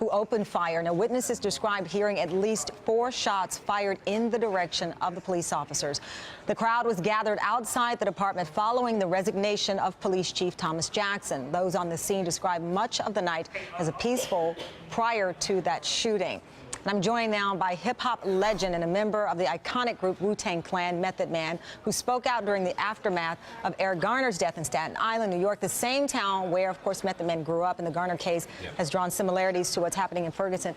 who opened fire. Now, witnesses described hearing at least 4 shots fired in the direction of the police officers. The crowd was gathered outside the department following the resignation of Police Chief Thomas Jackson. Those on the scene described much of the night as peaceful prior to that shooting. And I'm joined now by hip-hop legend and a member of the iconic group Wu-Tang Clan, Method Man, who spoke out during the aftermath of Eric Garner's death in Staten Island, New York, the same town where, of course, Method Man grew up. And the Garner case has drawn similarities to what's happening in Ferguson.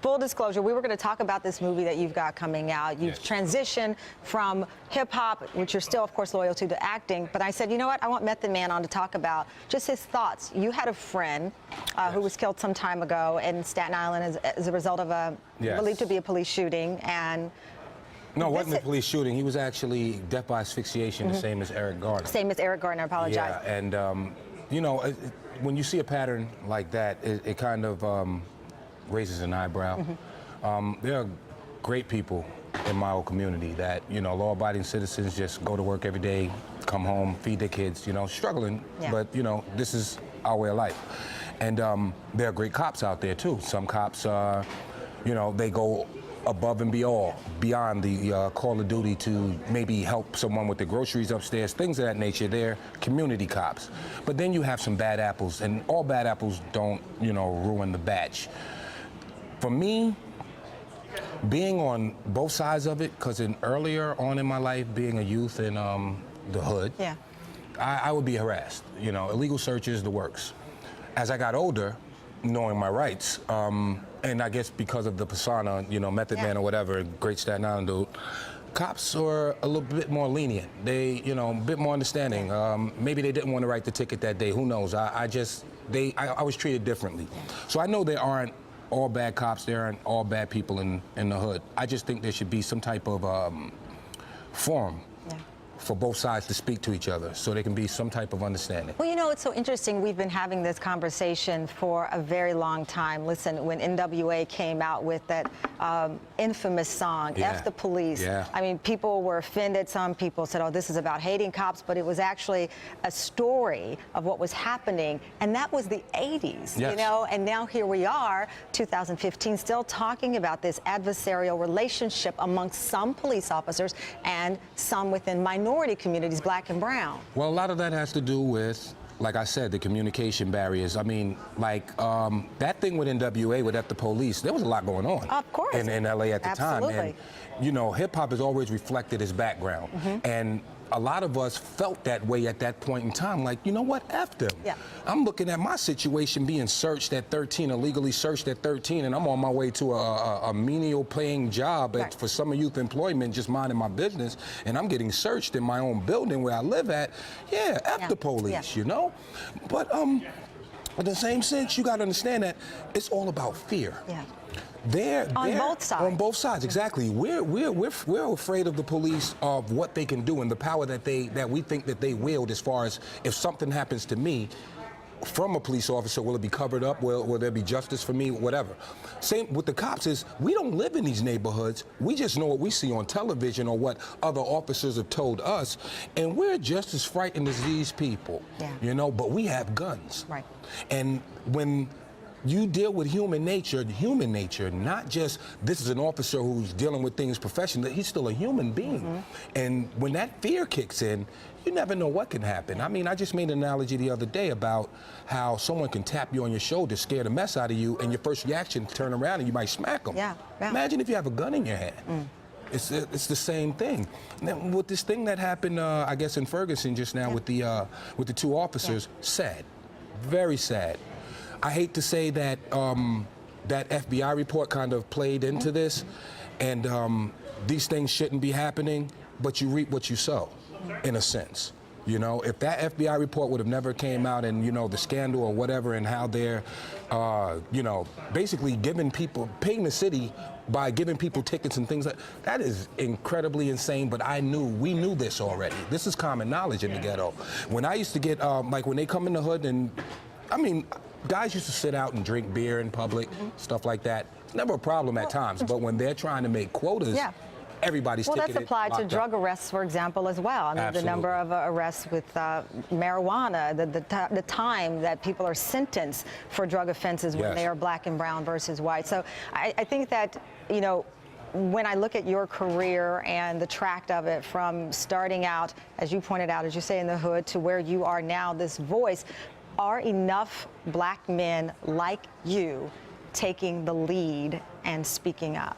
Full disclosure, we were going to talk about this movie that you've got coming out. You've transitioned from hip-hop, which you're still, of course, loyal to acting. But I said, you know what, I want Method Man on to talk about just his thoughts. You had a friend who was killed some time ago in Staten Island as a result of a believed to be a police shooting, and no, it wasn't a police shooting. He was actually death by asphyxiation, the same as Eric Garner. Same as Eric Garner, I apologize. Yeah, and you know, when you see a pattern like that, it kind of raises an eyebrow. There are great people in my old community that, you know, law-abiding citizens just go to work every day, come home, feed their kids, you know, struggling, but, you know, this is our way of life. And there are great cops out there, too. Some cops, you know, they go above and beyond the call of duty to maybe help someone with their groceries upstairs, things of that nature. They're community cops. But then you have some bad apples, and all bad apples don't, you know, ruin the batch. For me, being on both sides of it, because earlier on in my life, being a youth in the hood, I would be harassed. You know, illegal searches, the works. As I got older, knowing my rights, and I guess because of the persona, you know, Method Man or whatever, great Staten Island dude, cops are a little bit more lenient. They, you know, a bit more understanding. Maybe they didn't want to write the ticket that day. Who knows? I was treated differently. So I know there aren't all bad cops. There aren't all bad people in the hood. I just think there should be some type of forum for both sides to speak to each other so there can be some type of understanding. Well, you know, it's so interesting. We've been having this conversation for a very long time. Listen, when NWA came out with that infamous song, F the Police, I mean, people were offended. Some people said, oh, this is about hating cops, but it was actually a story of what was happening. And that was the 80s, you know, and now here we are, 2015, still talking about this adversarial relationship amongst some police officers and some within minority communities, black and brown. Well, a lot of that has to do with, like I said, the communication barriers. I mean, like that thing with NWA, with F the Police, there was a lot going on. Of course. In LA at the time. And, you know, hip hop has always reflected its background. And a lot of us felt that way at that point in time, like, you know what, F them. I'm looking at my situation being searched at 13, illegally searched at 13, and I'm on my way to a menial paying job for summer youth employment, just minding my business, and I'm getting searched in my own building where I live at. F the police, you know? But in the same sense, you gotta understand that it's all about fear. On both sides. On both sides, exactly. We're afraid of the police, of what they can do and the power that we think that they wield, as far as if something happens to me from a police officer, will it be covered up? Will there be justice for me? Whatever. Same with the cops is, we don't live in these neighborhoods. We just know what we see on television or what other officers have told us, and we're just as frightened as these people. You know, but we have guns. And when you deal with human nature, not just this is an officer who's dealing with things professionally, he's still a human being. And when that fear kicks in, you never know what can happen. I mean, I just made an analogy the other day about how someone can tap you on your shoulder, scare the mess out of you, and your first reaction, turn around and you might smack them. Imagine if you have a gun in your hand. It's the same thing. Now, with this thing that happened, I guess in Ferguson just now with the 2 officers, sad, very sad. I hate to say that that FBI report kind of played into this, and these things shouldn't be happening, but you reap what you sow, in a sense. You know, if that FBI report would have never came out, and, you know, the scandal or whatever, and how they're, you know, basically paying the city by giving people tickets and things like that, is incredibly insane. But we knew this already. This is common knowledge in the ghetto. When I used to get, like, when they come in the hood, and I mean, guys used to sit out and drink beer in public, stuff like that. It's never a problem at times, but when they're trying to make quotas, everybody's Well, ticketed. that's applied to locked drug up. arrests, for example, as well. I mean, Absolutely. the number of arrests with marijuana, the time that people are sentenced for drug offenses when Yes. they are black and brown versus white. So I think that, you know, when I look at your career and the tract of it from starting out, as you pointed out, as you say, in the hood to where you are now, this voice, are enough black men like you taking the lead and speaking up?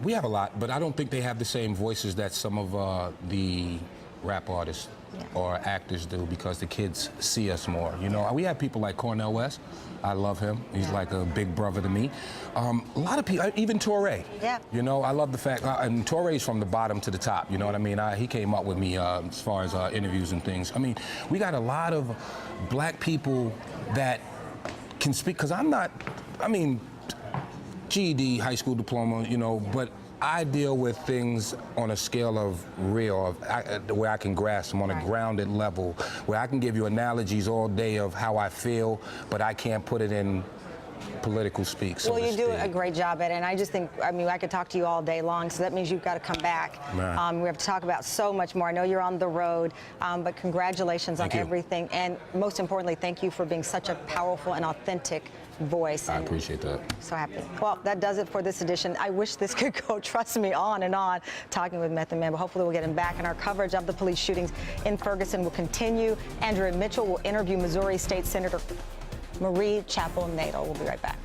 We have a lot, but I don't think they have the same voices that some of the rap artists or actors do, because the kids see us more. You know, we have people like Cornel West. I love him. He's like a big brother to me. A lot of people, even Torre. Yeah. You know, I love the fact, and Torre's from the bottom to the top. You know what I mean? He came up with me as far as interviews and things. I mean, we got a lot of black people that can speak, because I'm not, I mean, GED, high school diploma, you know, but I deal with things on a scale of real, where I can grasp them on a grounded level, where I can give you analogies all day of how I feel, but I can't put it in political speak. So Well, to you do speak. a great job at it, and I just think, I mean, I could talk to you all day long, so that means you've got to come back. Man. We have to talk about so much more. I know you're on the road, but congratulations Thank on you. everything, and most importantly, thank you for being such a powerful and authentic voice. I And appreciate that. so happy. Well, that does it for this edition. I wish this could go, trust me, on and on, talking with Method Man, but hopefully we'll get him back, and our coverage of the police shootings in Ferguson will continue. Andrea Mitchell will interview Missouri State Senator Marie Chappell Nadeau. We'll be right back.